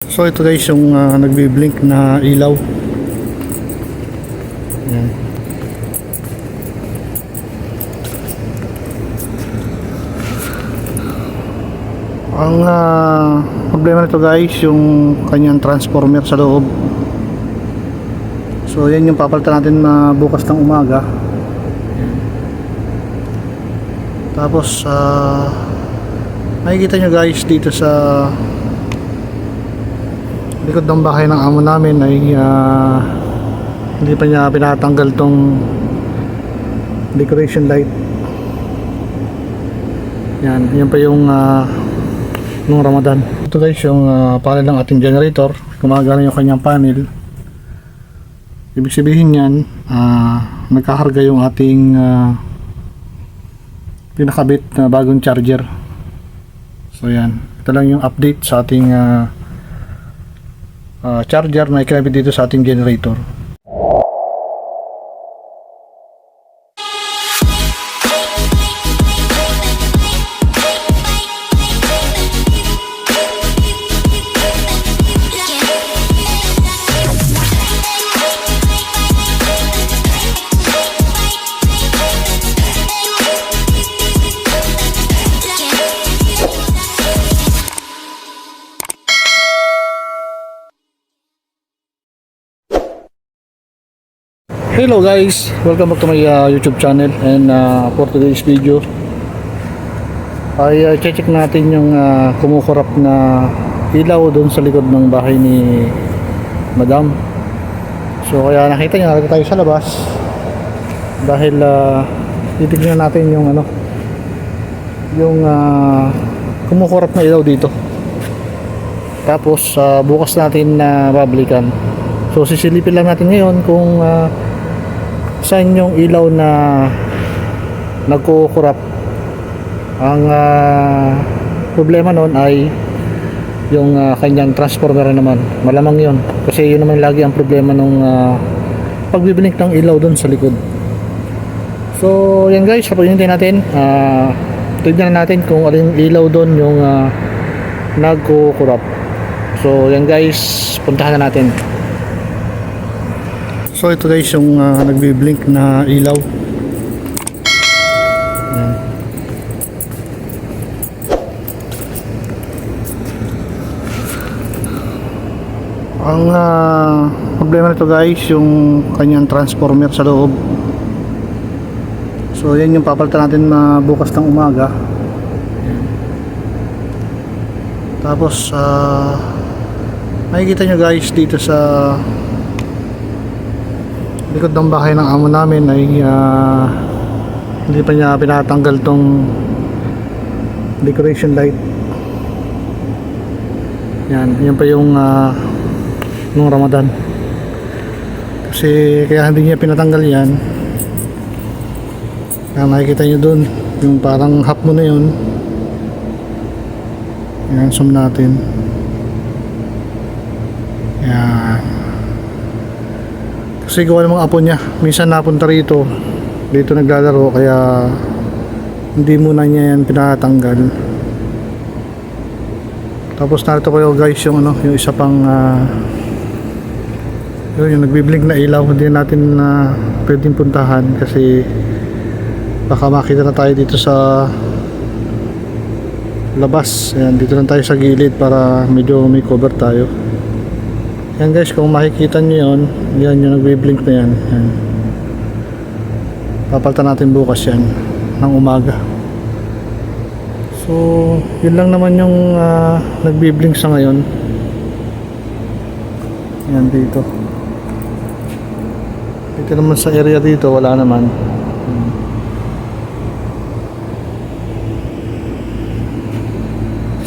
So ito guys yung nagbi-blink na ilaw. Yan. Ang problema nito guys yung kanyang transformer sa loob. So yan yung papalitan natin bukas ng umaga. Yan. Tapos makikita nyo guys dito sa likod ng bahay ng amo namin ay hindi pa niya pinatanggal tong decoration light. Yan pa yung nung Ramadan. Ito guys yung panel ng ating generator. Gumagana yung kanyang panel. Ibig sabihin yan nagkakarga yung ating pinakabit na bagong charger. So yan, ito lang yung update sa ating charger na ikinabit dito sa ating generator. Hello guys, welcome back to my YouTube channel, and for today's video ay check natin yung kumukurap na ilaw doon sa likod ng bahay ni Madam. So kaya nakita nyo, nakita tayo sa labas dahil titignan natin yung yung kumukurap na ilaw dito. Tapos bukas natin babalikan. So sisilipin lang natin ngayon kung saan yung ilaw na nagkukurap. Ang problema noon ay yung kanyang transformer naman. Malamang yun kasi yun naman lagi ang problema nung pagbibinik ng ilaw doon sa likod. So yan guys, kapag hinintay natin tignan natin kung alin ilaw doon yung nagkukurap. So yan guys, puntahan na natin. So ito guys yung nagbi-blink na ilaw. Yan. Ang problema nito guys yung kanyang transformer sa loob. So yan yung papalitan natin bukas ng umaga. Yan. Tapos makikita nyo guys dito sa likod ng bahay ng amo namin ay hindi pa niya pinatanggal tong decoration light. Yan pa yung nung Ramadan. Kasi kaya hindi niya pinatanggal yan. Kaya makikita nyo dun yung parang half mo na yun. Yan, zoom natin. Yan. Kasi gawa ng mga apo niya, minsan napunta rito, dito naglalaro, kaya hindi muna niya yan pinatanggal. Tapos narito kayo guys yung yung isa pang yung nagbi-blink na ilaw. Hindi natin pwedeng puntahan kasi baka makita na tayo dito sa labas. Ayan, dito lang tayo sa gilid para medyo may cover tayo. Yan guys, kung makikita nyo yun, yan yung nagbe-blink na yan. Yan. Papalitan natin bukas yan ng umaga. So yun lang naman yung nagbe-blink sa ngayon. Yan dito. Dito naman sa area dito wala naman.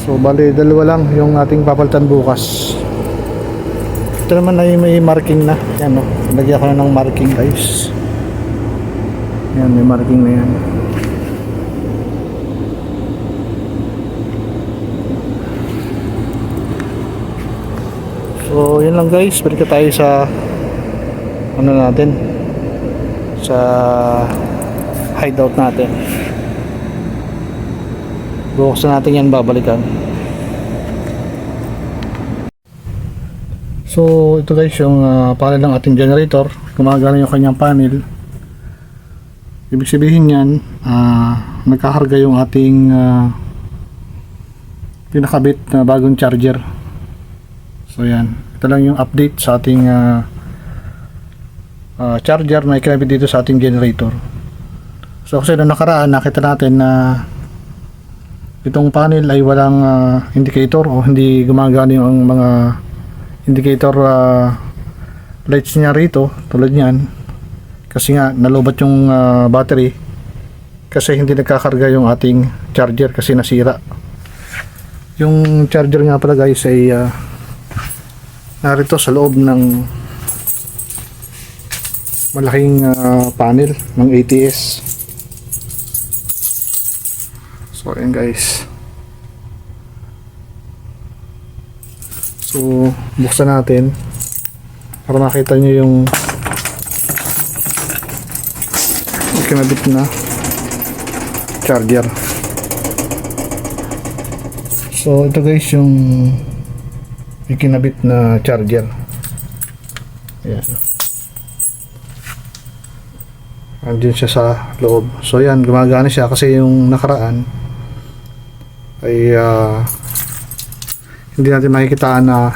So bali dalawa lang yung ating papalitan bukas. Ito naman ay may marking na. Yan o. Lagyan ko na ng marking guys. Yan, may marking na yan. So yun lang guys. Balik tayo sa natin. Sa hideout natin. Bukas na natin yan babalikan. So ito guys yung panel ng ating generator. Gumagana yung kanyang panel. Ibig sabihin yan, nagkakarga yung ating pinakabit na bagong charger. So yan, ito lang yung update sa ating charger na ikinabit dito sa ating generator. So kasi noong nakaraan nakita natin na itong panel ay walang indicator o hindi gumagana yung mga indicator lights niya rito tulad niyan kasi nga nalobat yung battery kasi hindi nagkakarga yung ating charger kasi nasira. Yung charger nga pala guys ay narito sa loob ng malaking panel ng ATS. So ayan guys. So buksan natin para makita nyo yung kinabit na charger. So ito guys yung ikinabit na charger. Ayan. Andyan siya sa loob. So yan, gumagana siya kasi yung nakaraan ay hindi natin makikita na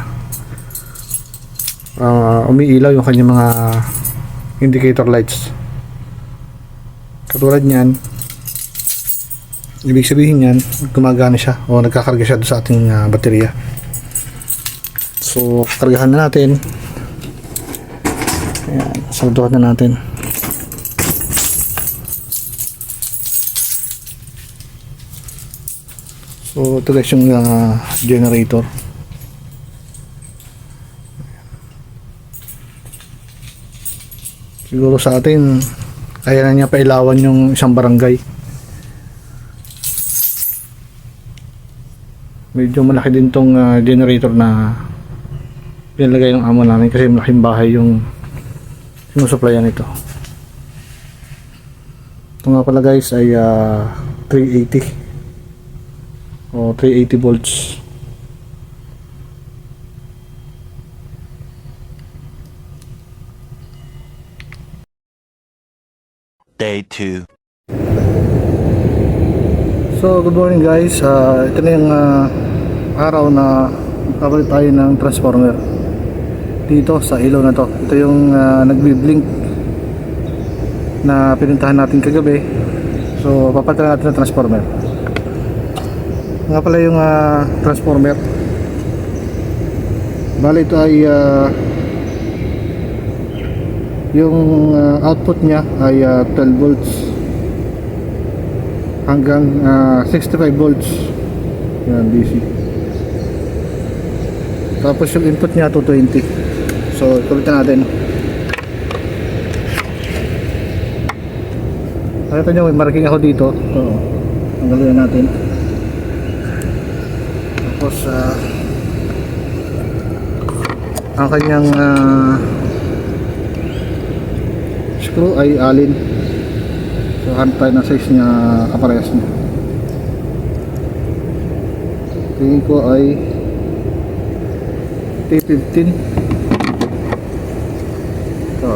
umiilaw yung kanyang mga indicator lights. Katulad niyan, ibig sabihin yan, gumagana siya o nagkakarga siya sa ating baterya. So, kargahan na natin. Ayan, salduhan na natin. So ito guys yung generator. Siguro sa atin kaya na niya pailawan yung isang barangay. Medyo malaki din tong generator na pinalagay ng amo namin kasi malaking bahay yung sinusuplayan ito. Ito nga pala guys ay 380 o 380 volts. Day 2. So good morning guys, ito na yung araw na magkakalit tayo ng transformer dito sa ilaw na to. Ito yung nagbi-blink na pinuntahan natin kagabi. So papalitan natin ng transformer. Nga pala yung transformer, bali ito ay yung output niya ay 12 volts hanggang 65 volts. Yan, DC. Tapos yung input niya 220. So ikulitan natin. Nakita nyo may marking ako dito. So tanggalin natin. Tapos ang kanyang screw ay alin. So hanap tayo ng size niya, kaparehas niya. Tingin ko ay T15. Ito.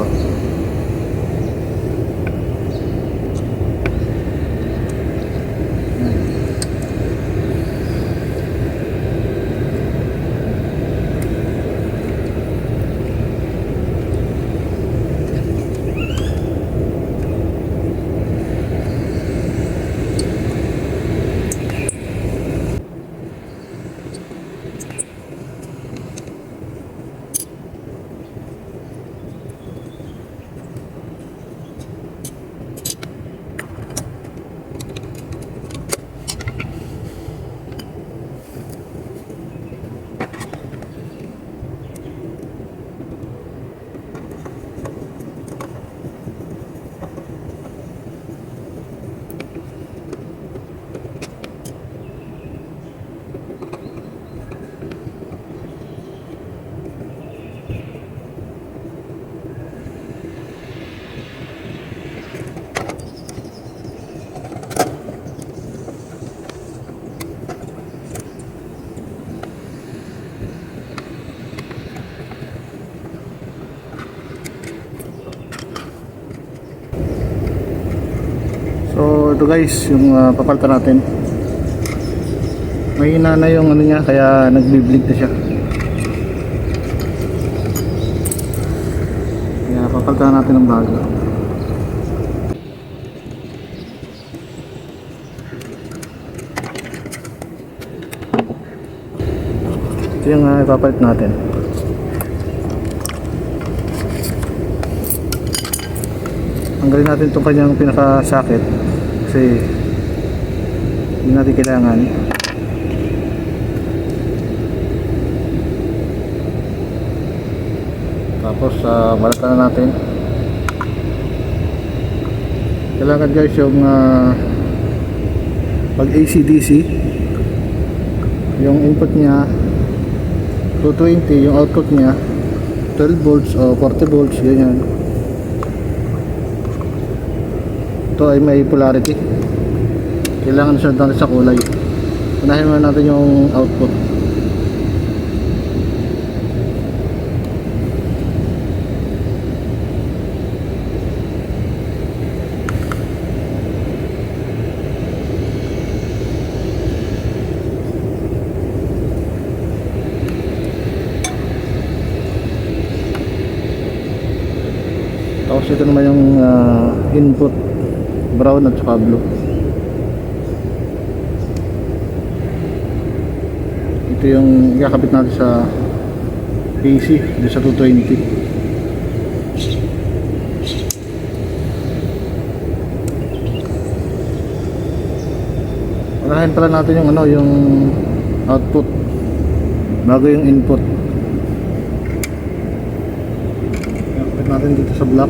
ito guys, yung papalitan natin. Mahina na yung ano niya, kaya nagbi-bleed na siya. Kaya papalitan natin ng bago. Ito yung ipapalit natin. Tanggalin natin itong kanyang pinakasakit kasi hindi natin kailangan. Tapos balatan na natin. Kailangan guys yung pag AC/DC, yung input niya 220, yung output niya 12 volts o 40 volts, ganyan. Ito ay may polarity. Kailangan sunod natin sa kulay. Unahin muna natin yung output. Tapos ito naman yung input, brown at saka blue. Ito yung ikakabit natin sa AC dito sa 220. Unahin pala natin yung yung output bago yung input. Ikakabit natin dito sa block.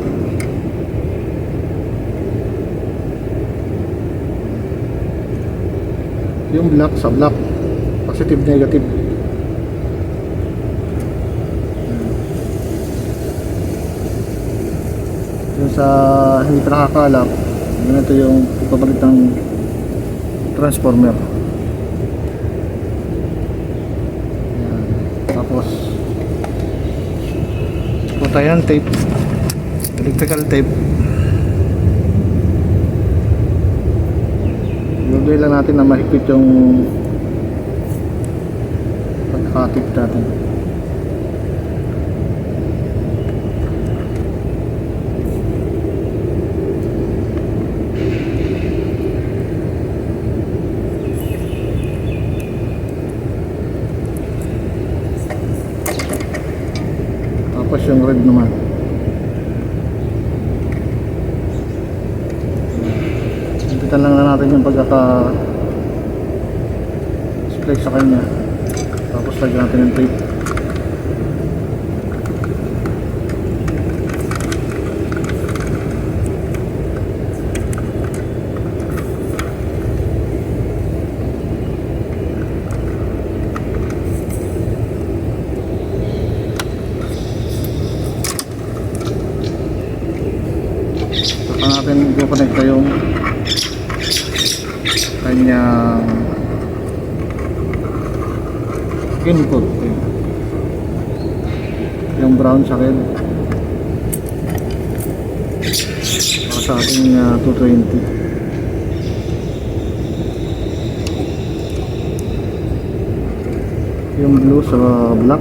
Yung block sa block, positive, negative. Yung sa hindi pa nakakalap, ganito yung ipapalit ng transformer. Ayan. Tapos puta yan, tape, electrical tape. Gagawin lang natin na mahigpit yung pagkakatip natin. Tapos yung red naman. Hintitan lang na natin yung pagkaka-splice sa kanya. Tapos lagyan natin yung tape. Saka natin i-connecta yung kanyang input, yung brown sa red para sa ating 220. Yung blue sa black.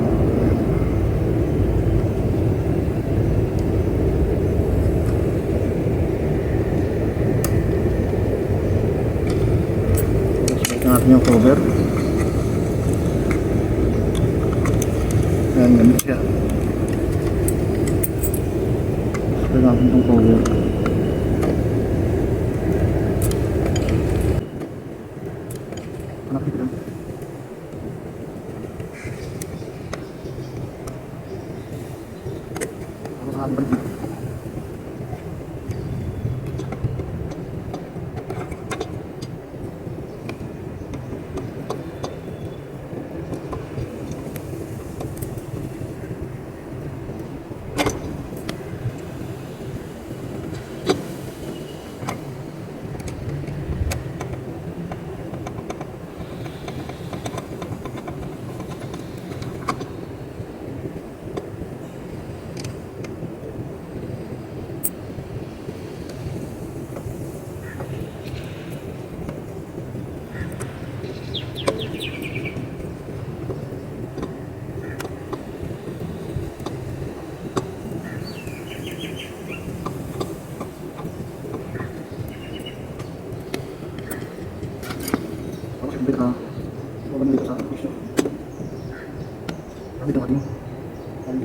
Natin yung cover. Ayan, ganit siya. Spray natin itong cover. Hanapin lang. Hanapin lang. So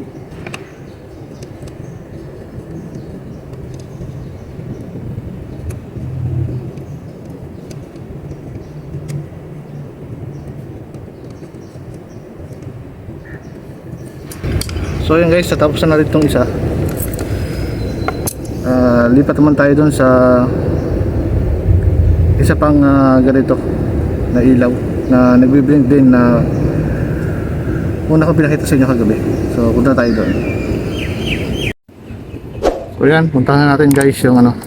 yun guys, natapos na natin itong isa. Lipat naman tayo dun sa isa pang ganito na ilaw na nagbiblink din na una ko pinakita sa inyo kagabi. So punta tayo doon. So yan, puntahan na natin guys yung ano,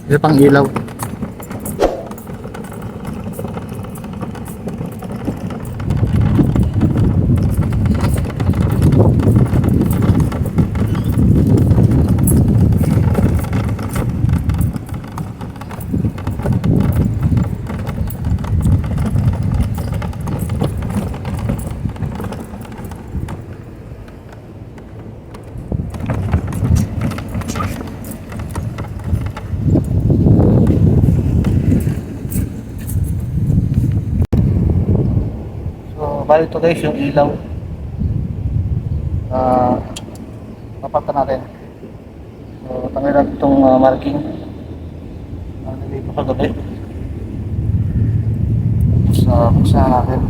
isa pang ilaw. Bali ito guys yung ilaw papalitan natin. So tanggalin natin itong marking nandito kagabi. Tapos buksan natin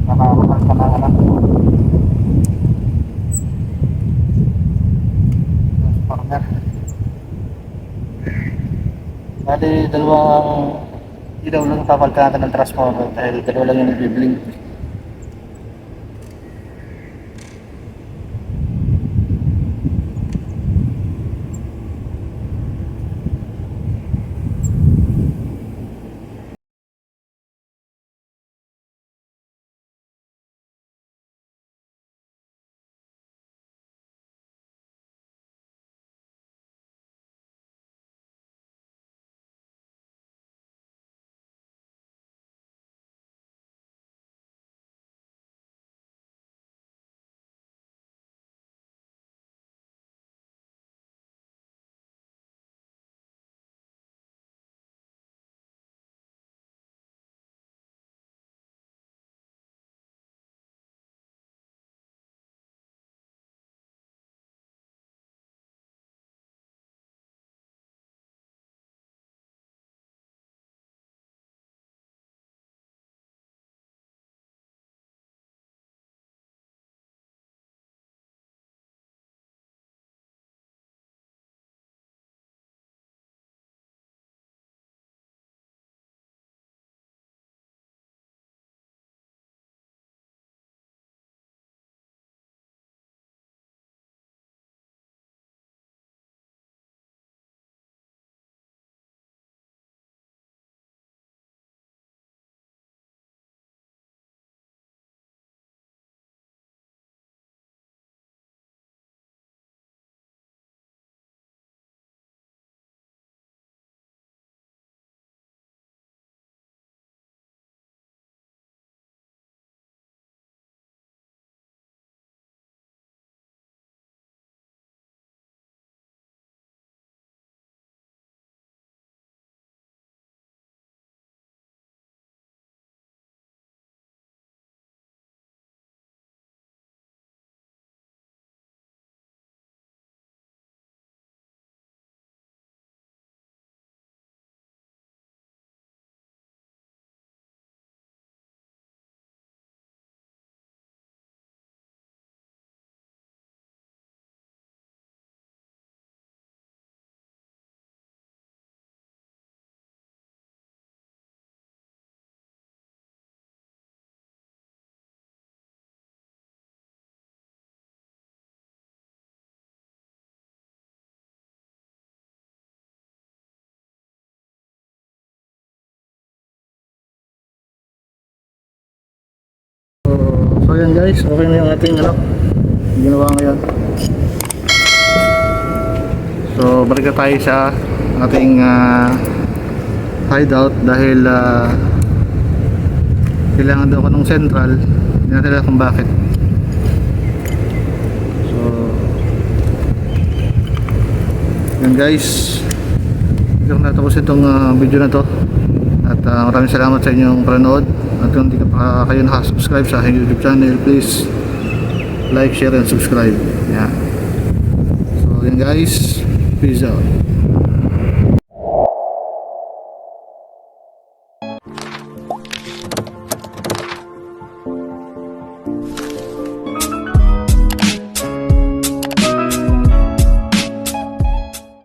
para mapalitan na anak. Partner. Bali dalawang ilaw lang papalitan natin ng transformer dahil dalawa lang yung nagbiblink. So yan guys, okay na yung ating ano, ginawa ngayon. So balik na tayo sa ating hideout dahil kailangan daw ko ng central. Hindi natin alam kung bakit. So yan guys, hindi ko natapos itong video na to. At maraming salamat sa inyong panonood. At kung hindi ka pa kayo nakasubscribe sa aking YouTube channel, please like, share, and subscribe. Yan. So, yan guys. Peace out.